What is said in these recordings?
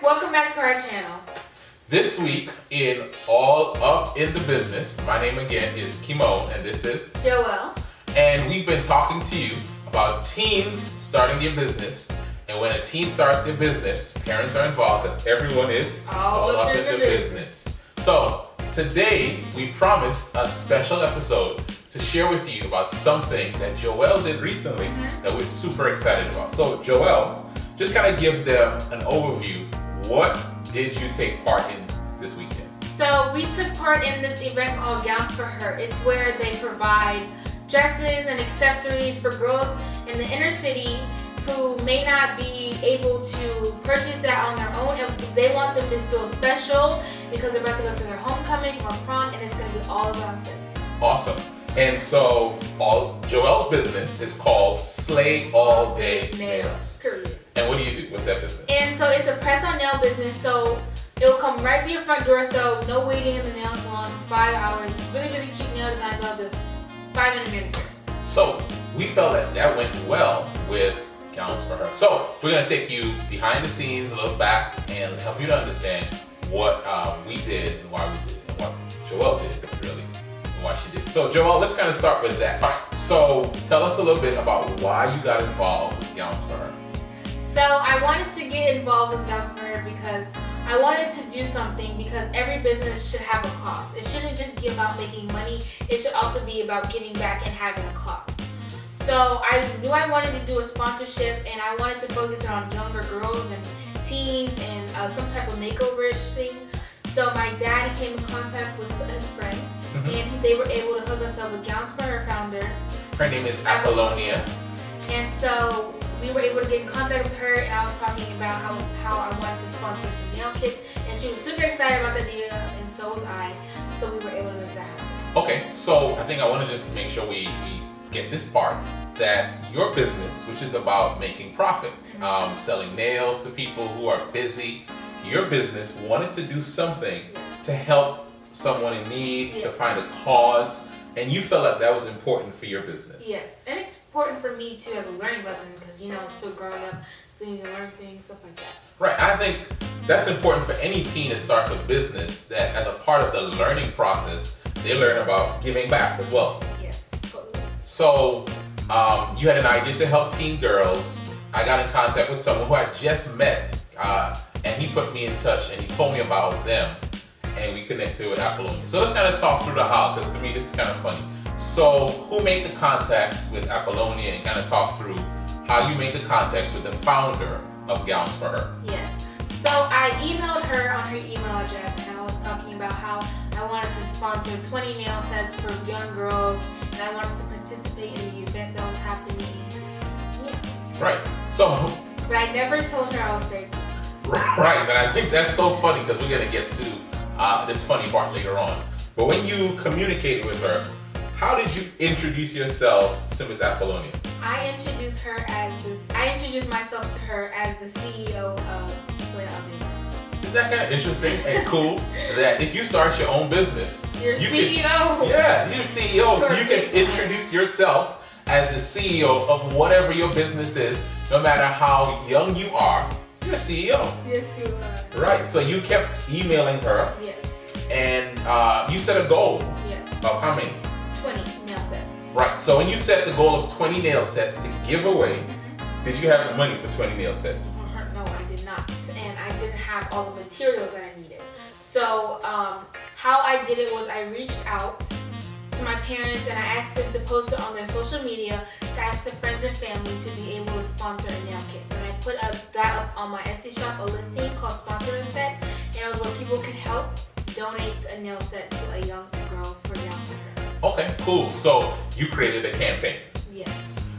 Welcome back to our channel. This week in All Up in the Business, my name again is Kimon and this is Joelle. And we've been talking to you about teens starting their business. And when a teen starts their business, parents are involved because everyone is all up in the business. So today we promised a special episode to share with you about something that Joelle did recently that we're super excited about. So Joelle, just kind of give them an overview. What did you take part in this weekend? So we took part in this event called Gowns for Her. It's where they provide dresses and accessories for girls in the inner city who may not be able to purchase that on their own, and they want them to feel special because they're about to go to their homecoming or prom, and it's going to be all about them. Awesome. And so Joelle's business is called Slay All Day Nails. Period. And what do you do? What's that business? And so it's a press-on nail business, so it'll come right to your front door, so no waiting in the nail salon for 5 hours. Really, really cute nail design, though, just 5 minute manicure. So we felt that went well with Gowns for Her. So we're going to take you behind the scenes, a little back, and help you to understand what we did and why we did it, and what Joelle did, really, and why she did it. So Joelle, let's kind of start with that. All right, so tell us a little bit about why you got involved with Gowns for Her. So I wanted to get involved with Gowns for Her because I wanted to do something, because every business should have a cause. It shouldn't just be about making money. It should also be about giving back and having a cause. So I knew I wanted to do a sponsorship, and I wanted to focus it on younger girls and teens and some type of makeover-ish thing. So my dad came in contact with his friend, and they were able to hook us up with Gowns for Her founder. Her name is Apollonia. And so we were able to get in contact with her, and I was talking about how I wanted to sponsor some nail kits, and she was super excited about the idea, and so was I. So we were able to make that happen. Okay, so I think I want to just make sure we get this part, that your business, which is about making profit, selling nails to people who are busy, your business wanted to do something to help someone in need, to find a cause, and you felt like that was important for your business. Yes, and it's important for me too as a learning lesson, because I'm still growing up, still need to learn things, stuff like that. Right, I think that's important for any teen that starts a business, that as a part of the learning process, they learn about giving back as well. Yes, totally. So you had an idea to help teen girls. I got in contact with someone who I just met, and he put me in touch, and he told me about them, and we connected with Apollonia. So let's kind of talk through the how, because to me this is kind of funny. So who made the contacts with Apollonia, and kind of talk through how you made the contacts with the founder of Gowns for Her? Yes. So I emailed her on her email address, and I was talking about how I wanted to sponsor 20 nail sets for young girls, and I wanted to participate in the event that was happening. Yeah. Right. So. But I never told her I was 13. Right, and I think that's so funny, because we're gonna get to this funny part later on. But when you communicated with her, how did you introduce yourself to Miss Apollonia? I introduced myself to her as the CEO of Slay All Day Nails. Isn't that kind of interesting and cool that if you start your own business, you're CEO. You're CEO, so you can introduce yourself as the CEO of whatever your business is, no matter how young you are. You're a CEO. Yes, you are. Right, so you kept emailing her. Yes. And you set a goal. Yes. Of how many? 20 nail sets. Right, so when you set the goal of 20 nail sets to give away, did you have the money for 20 nail sets? No, I did not. And I didn't have all the materials that I needed. So how I did it was I reached out to my parents, and I asked them to post it on their social media, to ask their friends and family to be able to sponsor a nail kit. And I put that up on my Etsy shop, a listing called Sponsor a Set, and it was where people could help donate a nail set to a young girl for Gowns for Her. Okay, cool. So you created a campaign. Yes.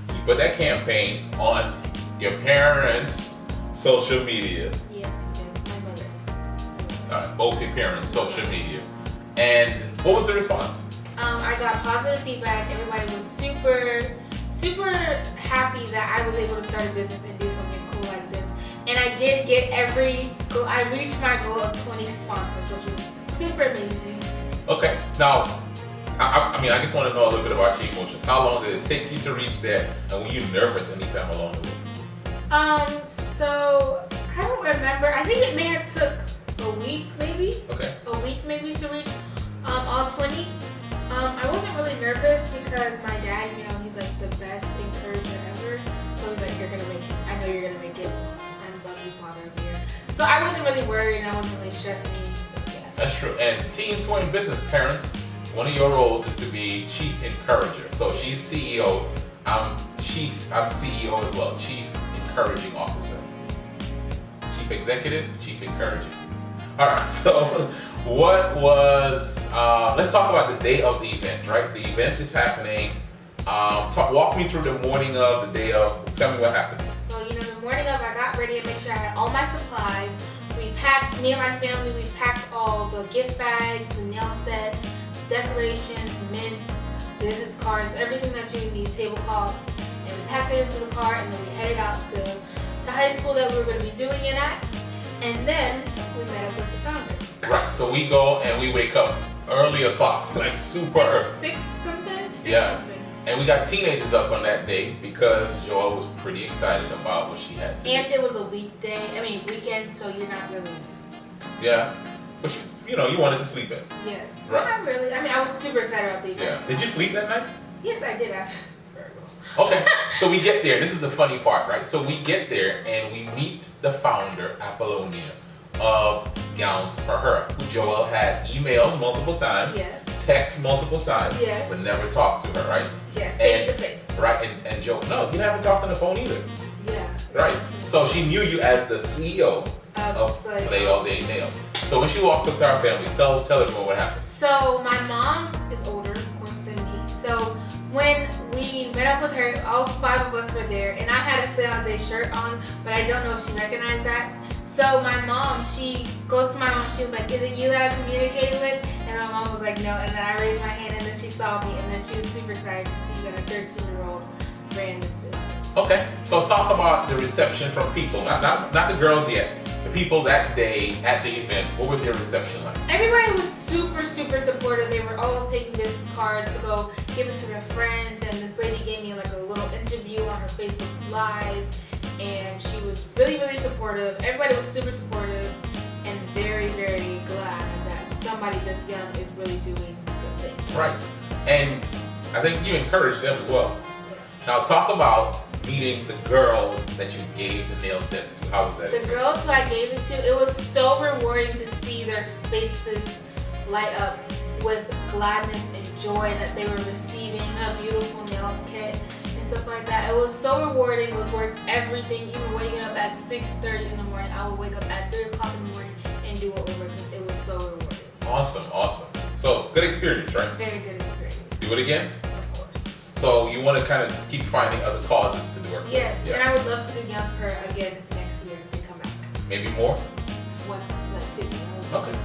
You put that campaign on your parents' social media. Yes, my mother. Both your parents' social media. And what was the response? I got positive feedback. Everybody was super happy that I was able to start a business and do something cool like this. And I did get I reached my goal of 20 sponsors, which was super amazing. Okay, now, I just want to know a little bit about your emotions. How long did it take you to reach that, and were you nervous anytime along the way? So I don't remember. I think it may have So I wasn't really worried and I wasn't really stressing. So yeah. That's true. And teens who are in business, parents, one of your roles is to be chief encourager. So she's CEO, I'm CEO as well, chief encouraging officer. Chief executive, chief encouraging. All right, so what was, let's talk about the day of the event, right? The event is happening. Walk me through the morning of, the day of, tell me what happens. So, the morning of, I got ready and make sure I had all my supplies. We packed, me and my family, we packed all the gift bags, the nail sets, decorations, mints, business cards, everything that you need, tablecloths, and we packed it into the car, and then we headed out to the high school that we were going to be doing it at, and then we met up with the founder. Right, so we go and we wake up early o'clock, like super early. Six something. And we got teenagers up on that day because Joelle was pretty excited about what she had to do. And it was a weekend, so you're not really. Yeah, but you wanted to sleep in. Yes. Right. Not really. I was super excited about the event. Yeah. Did you sleep that night? Yes, I did. Very well. Okay, so we get there. This is the funny part, right? So we get there and we meet the founder, Apollonia, of Gowns for Her, who Joelle had emailed multiple times. Yes. Text multiple times, yes, but never talked to her, right? Yes, face to face. Right, and Joe, no, you haven't talked on the phone either. Yeah. Right, so she knew you as the CEO of Slay All Day Nail. So when she walks up to our family, tell everyone what happened. So my mom is older, of course, than me. So when we met up with her, all 5 of us were there, and I had a Slay All Day shirt on, but I don't know if she recognized that. So my mom, she goes to my mom, she was like, "Is it you that I communicated with?" And my mom was like, "No." And then I raised my hand, and then she saw me, and then she was super excited to see that a 13-year-old ran this business. Okay, so talk about the reception from people, not the girls yet. The people that day at the event, what was their reception like? Everybody was super, super supportive. They were all taking business cards to go give it to their friends, and this lady gave me like a little interview on her Facebook Live, and she was really, really supportive. Everybody was super supportive and very, very glad that somebody this young is really doing good things. Right, and I think you encouraged them as well. Yeah. Now talk about meeting the girls that you gave the nail sets to. How was that? The girls who I gave it to, it was so rewarding to see their faces light up with gladness and joy that they were receiving a beautiful nails kit and stuff like that. It was so rewarding. It was worth everything. Even waking up at 6:30 in the morning, I would wake up at 3 o'clock in the morning and do it over because it was so rewarding. Awesome. So good experience, right? Very good experience. Do it again? Of course. So you want to kind of keep finding other causes to do work. Yes, yeah. And I would love to do Gowns for Her again next year and come back. Maybe more? What, like 50? Okay.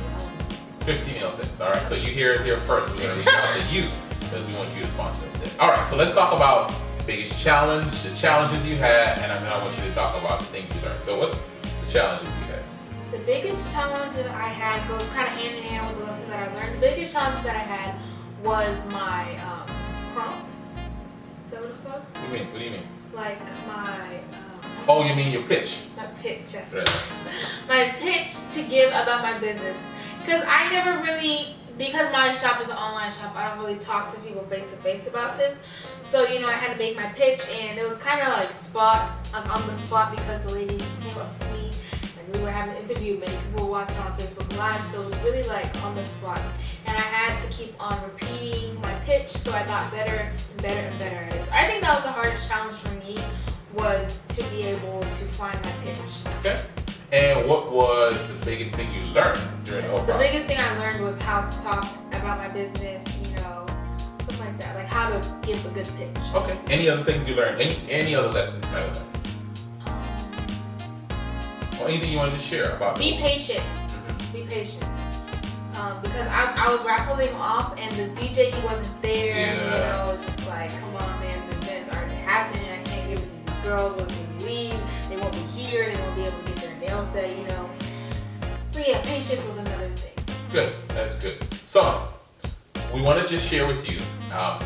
50 nail sets. All right. So you hear it here first. We're going to reach out to you because we want you to sponsor a set. All right. So let's talk about the biggest challenge, the challenges you had, and I want you to talk about the things you learned. So what's the challenges you had? The biggest challenge that I had goes kind of hand in hand with the lessons that I learned. The biggest challenge that I had was my prompt. Is that what it's called? What do you mean? Like my... oh, you mean your pitch? My pitch, yes. Right. My pitch to give about my business. Because I never really, because my shop is an online shop, I don't really talk to people face to face about this. So, I had to make my pitch, and it was kind of like on the spot because the lady just came up to me and we were having an interview. Many people were watching on Facebook Live, so it was really like on the spot. And I had to keep on repeating my pitch, so I got better and better and better at it. So I think that was the hardest challenge for me, was to be able to find my pitch. Okay. And what was the biggest thing you learned during the whole process? The biggest thing I learned was how to talk about my business, stuff like that, like how to give a good pitch. Okay. Any other things you learned? Any other lessons you might have learned? Or anything you wanted to share about? Be patient. Mm-hmm. Be patient. Because I was raffling off and the DJ, he wasn't there. Yeah. It's just like, come on, man, the event's already happening. I can't give it to these girls when they leave. They won't be here. They won't be able to get their nails set, But yeah, patience was another thing. Good. That's good. So, we want to just share with you,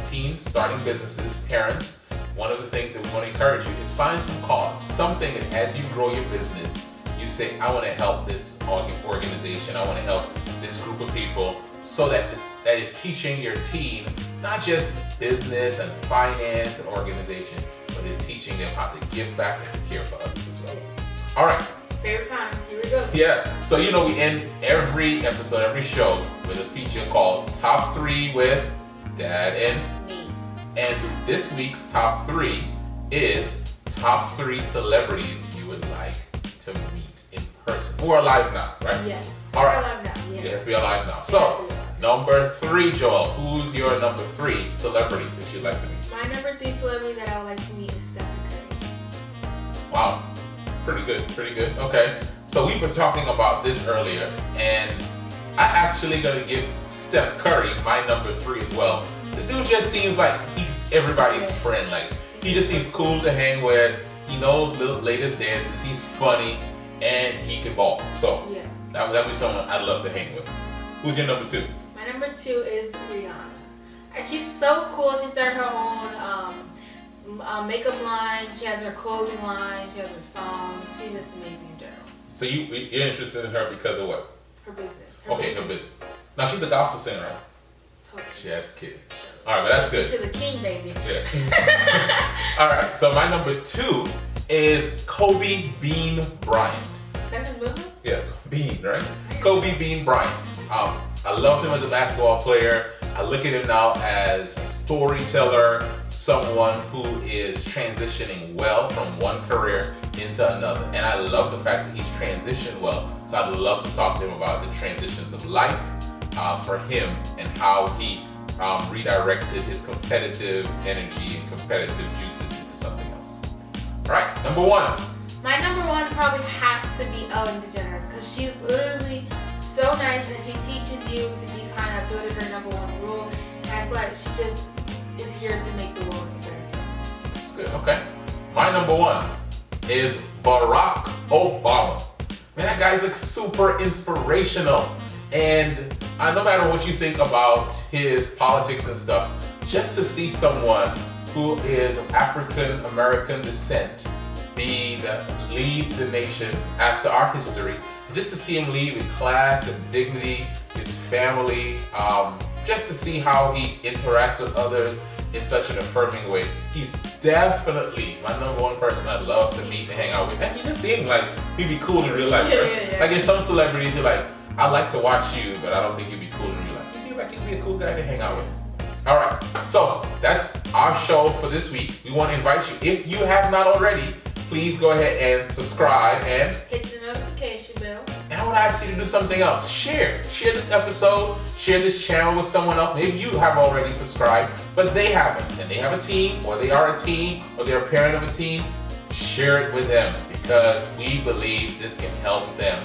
teens starting businesses, parents, one of the things that we want to encourage you is find some cause, something that as you grow your business, you say, I want to help this organization, I want to help this group of people, so that is teaching your teen not just business and finance and organization, but is teaching them how to give back and to care for others as well. All right, Favorite time. Here we go. Yeah. So we end every episode, every show with a feature called Top 3 with Dad and me. And this week's top 3 is top 3 celebrities you would like to meet in person. Who are alive now, right? Yes. All right. Alive now. Yes. They have to be alive now. So, number 3, Joelle. Who's your number 3 celebrity that you'd like to meet? My number 3 celebrity that I would like to meet is Stephen Curry. Wow. Pretty good. Pretty good. Okay. So we were talking about this earlier, and I actually gonna give Steph Curry my number 3 as well. The dude just seems like he's everybody's friend. Like, he just seems cool to hang with. He knows the latest dances. He's funny, and he can ball. So yes. that'd be someone I'd love to hang with. Who's your number 2? My number 2 is Rihanna. And she's so cool. She started her own makeup line. She has her clothing line. She has her songs. She's just amazing in general. So you're interested in her because of what? Her business. Her business. Now she's a gospel singer, right? Totally. She has a kid. All right, but that's good. To the king, baby. Yeah. All right. So my number 2 is Kobe Bean Bryant. That's his movie? Yeah, Bean, right? Kobe Bean Bryant. I loved him as a basketball player. I look at him now as a storyteller, someone who is transitioning well from one career into another. And I love the fact that he's transitioned well. So I'd love to talk to him about the transitions of life for him and how he redirected his competitive energy and competitive juices into something else. All right, number 1. My number 1 probably has to be Ellen DeGeneres because she's literally so nice and she teaches you to be kind. That's literally her number 1 rule. And I feel like she just is here to make the world a better place. That's good. Okay. My number 1 is Barack Obama. Man, that guy's like super inspirational. And no matter what you think about his politics and stuff, just to see someone who is of African American descent lead the nation after our history, just to see him lead with class and dignity, his family, just to see how he interacts with others in such an affirming way. He's definitely my number 1 person I'd love to meet and hang out with. And he just seems like he'd be cool in real life. Right? Yeah. Like in some celebrities, you're like, I like to watch you, but I don't think you'd be cool in real life. He seems like he'd be a cool guy to hang out with. All right, so that's our show for this week. We want to invite you, if you have not already, please go ahead and subscribe and hit the notification bell. And I want to ask you to do something else. Share this episode, share this channel with someone else. Maybe you have already subscribed, but they haven't, and they have a team, or they are a team, or they're a parent of a team. Share it with them because we believe this can help them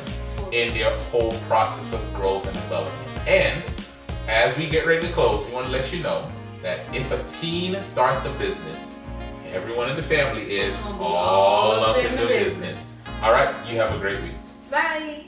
in their whole process of growth and development. And as we get ready to close, we want to let you know that if a teen starts a business, everyone in the family is all up in the business. All right, you have a great week. Bye.